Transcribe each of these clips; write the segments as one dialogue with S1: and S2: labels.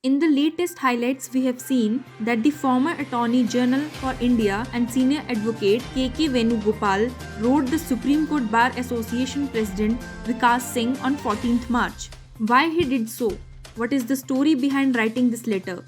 S1: In the latest highlights, we have seen that the former Attorney General for India and senior advocate K.K. Venugopal wrote the Supreme Court Bar Association President Vikas Singh on 14th March. Why he did so? What is the story behind writing this letter?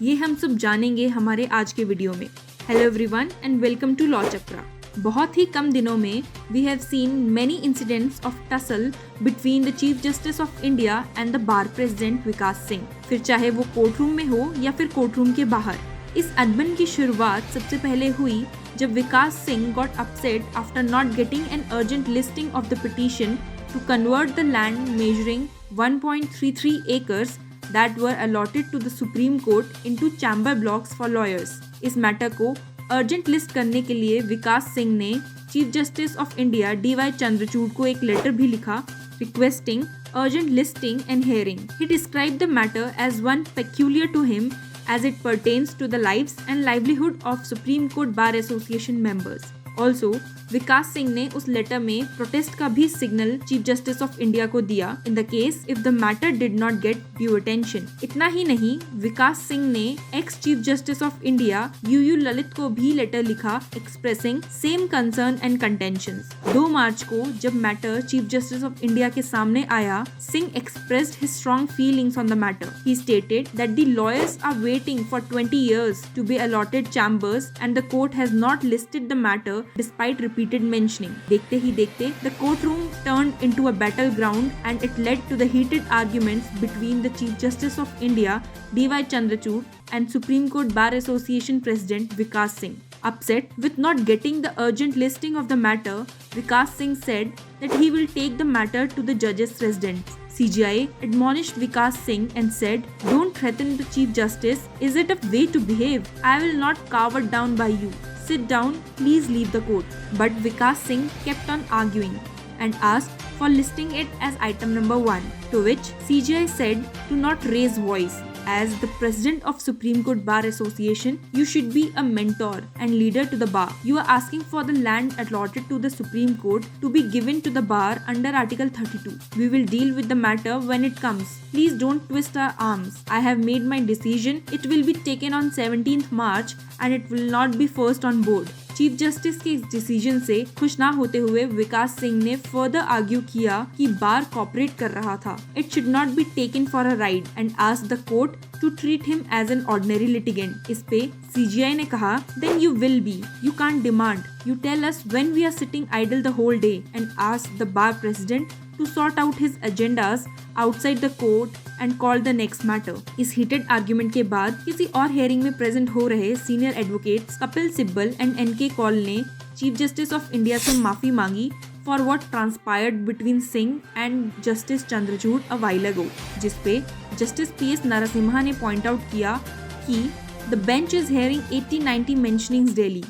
S1: ये हम सब जानेंगे हमारे आज के video में. Hello everyone and welcome to Law Chakra. बहुत ही कम दिनों में we have seen many incidents of tussle between the Chief Justice of India and the Bar President विकास सिंह. फिर चाहे वो कोर्ट रूम में हो या फिर कोर्ट रूम के बाहर. इस अनबन की शुरुआत सबसे पहले हुई जब विकास Singh got upset after not getting an urgent listing of the petition to convert the land measuring 1.33 acres that were allotted to the Supreme Court into chamber blocks for lawyers. इस मैटर को अर्जेंट लिस्ट करने के लिए विकास सिंह ने chief justice of India D.Y.. Chandrachud को एक letter भी लिखा requesting urgent listing and hearing. He described the matter as one peculiar to him as it pertains to the lives and livelihood of Supreme Court Bar Association members. Also, विकास सिंह ने उस letter में protest का भी signal chief justice of India को दिया in the case if the matter did not gate due attention. इतना ही नहीं, विकास सिंह ने ex chief justice of India you Lalit को भी लेटर लिखा expressing same concern and contentions. 2 मार्च को जब matter chief justice of India के सामने आया, Singh expressed his strong feelings on the matter. He stated that the lawyers are waiting for 20 years to be allotted chambers and the court has not listed the matter despite repeated mentioning. देखते ही देखते the courtroom turned into a battleground and it led to the heated arguments between the Chief Justice of India D.Y. Chandrachud and Supreme Court Bar Association President Vikas Singh. Upset with not getting the urgent listing of the matter, Vikas Singh said that he will take the matter to the judge's residence. CJI admonished Vikas Singh and said, "Don't threaten the Chief Justice. Is it a way to behave? I will not cower down by you. Sit down, please leave the court." But Vikas Singh kept on arguing and asked for listing it as item number 1, to which CJI said to not raise voice. As the president of Supreme Court Bar Association, you should be a mentor and leader to the bar. You are asking for the land allotted to the Supreme Court to be given to the bar under Article 32. We will deal with the matter when it comes. Please don't twist our arms. I have made my decision. It will be taken on 17th March and it will not be first on board. Chief justice के इस decision से खुश ना होते हुए विकास सिंह ने further argue किया कि बार कॉपरेट कर रहा था. It should not be taken for a ride and asked the court to treat him as an ordinary litigant. इस पे सीजीआई ने कहा, then you will be, you can't demand, you tell us when we are sitting idle the whole day and ask the bar president to sort out his agendas outside the court and call the next matter. इस heated argument के बाद किसी और hearing में present हो रहे senior advocates Kapil Sibal and NK Kaul ने Chief Justice of India से माफी मांगी for what transpired between Singh and Justice Chandrachud a while ago, जिसपे Justice P.S. नरसिम्हा ने point out किया कि the bench is hearing 80-90 mentionings daily.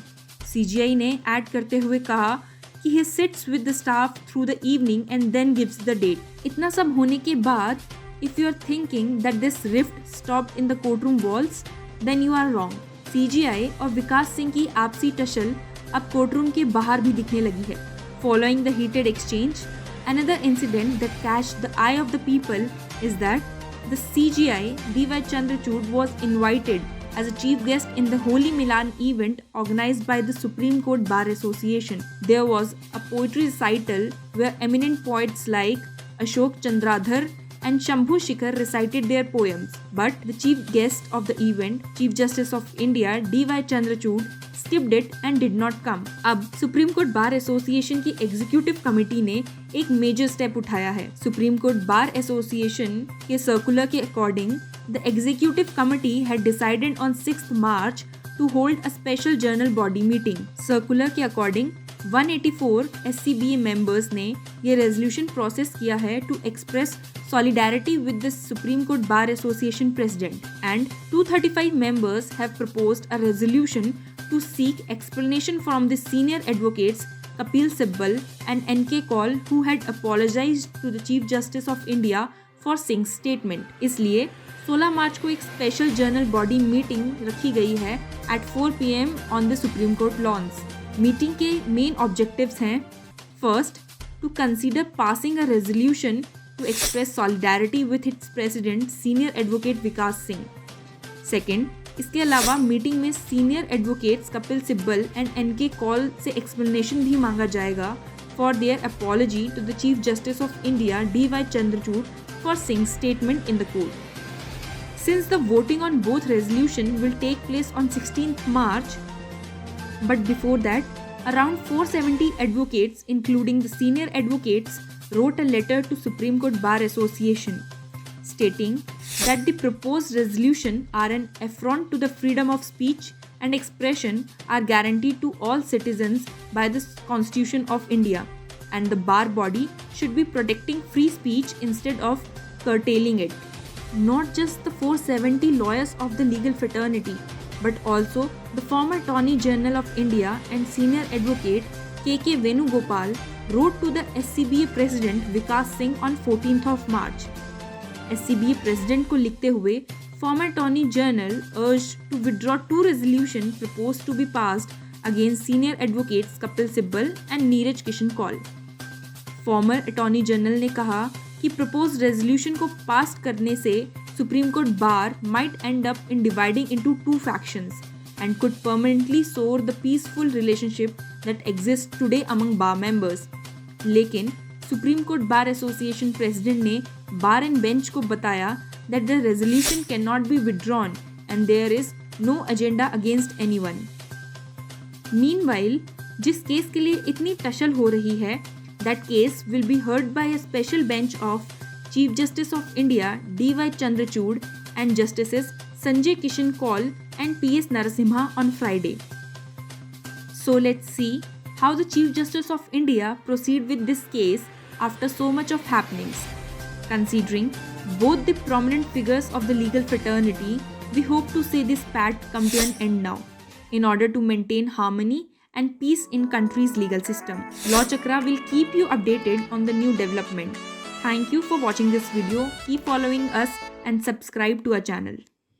S1: CJI ने add करते हुए कहा कि he sits with the staff through the evening and then gives the date. इतना सब होने के बाद, if you are thinking that this rift stopped in the courtroom walls, then you are wrong. CJI और विकास सिंह की आपसी टसल अब courtroom के बाहर भी दिखने लगी है. Following the heated exchange, another incident that catched the eye of the people is that the CJI D.Y. Chandrachud was invited as a chief guest in the Holy Milan event organized by the Supreme Court Bar Association. There was a poetry recital where eminent poets like Ashok Chandradhar and Shambhu Shikhar recited their poems. But the chief guest of the event, Chief Justice of India D.Y. Chandrachud, skipped it and did not come. अब supreme court bar association की executive committee ने एक major step उठाया है. Supreme court bar association के circular के according the executive committee had decided on 6th March to hold a special journal body meeting. Circular के according 184 SCBA members ने ये resolution process किया है to express solidarity with the Supreme Court Bar Association President, and 235 members have proposed a resolution to seek explanation from the senior advocates Kapil Sibbal and NK Kaul, who had apologized to the Chief Justice of India for Singh's statement. इसलिए 16 मार्च को एक special journal body meeting रखी गई है at 4 PM on the Supreme Court lawns. Meeting के main objectives हैं, first, to consider passing a resolution to express solidarity with its president, Senior Advocate Vikas Singh. Second, इसके अलावा meeting में senior advocates Kapil Sibal and NK Kaul से explanation भी मांगा जाएगा for their apology to the chief justice of India DY Chandrachud for his statement in the court. Since the voting on both resolution will take place on 16th March, but before that, around 470 advocates, including the senior advocates, wrote a letter to Supreme Court Bar Association, stating that the proposed resolution are an affront to the freedom of speech and expression are guaranteed to all citizens by the Constitution of India, and the bar body should be protecting free speech instead of curtailing it. Not just the 470 lawyers of the legal fraternity, but also the former Attorney General of India and senior advocate KK Venugopal wrote to the SCBA President Vikas Singh on 14th of March. SCBA President को लिखते हुए former Attorney General urged to withdraw 2 resolutions proposed to be passed against senior advocates Kapil Sibbal and Neeraj Kishan Kaul. Former Attorney General ने कहा कि proposed resolution को पास करने से Supreme Court Bar might end up in dividing into 2 factions and could permanently sour the peaceful relationship that exists today among bar members. लेकिन Supreme Court Bar Association President ने Bar and Bench को बताया that the resolution cannot be withdrawn and there is no agenda against anyone. Meanwhile, जिस case के लिए इतनी टशल हो रही है, that case will be heard by a special bench of Chief Justice of India DY Chandrachud and Justices Sanjay Kishan Kaul and PS Narasimha on Friday. So let's see how the Chief Justice of India proceed with this case after so much of happenings. Considering both the prominent figures of the legal fraternity, we hope to see this spat come to an end now in order to maintain harmony and peace in country's legal system. Law Chakra will keep you updated on the new development. Thank you for watching this video. Keep following us and subscribe to our channel.